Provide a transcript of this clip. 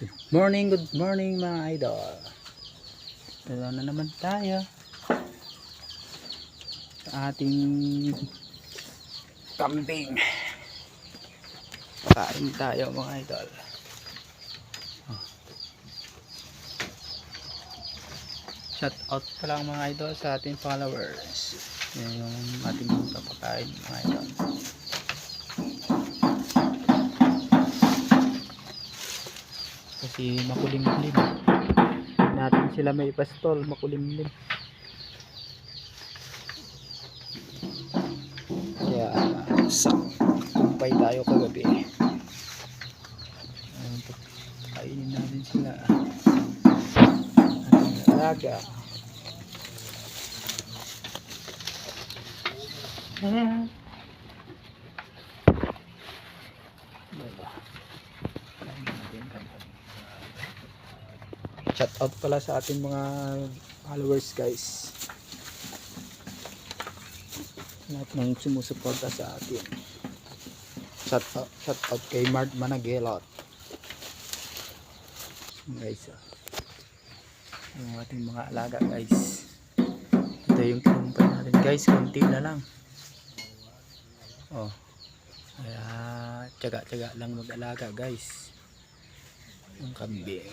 Good morning mga idol. Ito na naman tayo sa ating kambing. Pakain tayo mga idol. Shout out pa lang mga idol sa ating followers. Yan yung ating papakain mga idol. Kasi makulimlim natin sila may pastol, makulimlim kaya kumpay tayo kagabi. Kainin natin sila ating alaga. Shout out pala sa ating mga followers guys, lahat ng sumusuporta sa atin. Shout out kay Mart Managelot guys. Yung ating mga alaga guys, ito yung kinumpay natin guys, konti na lang. Kaya tiyaga lang mag-alaga guys yung kambing.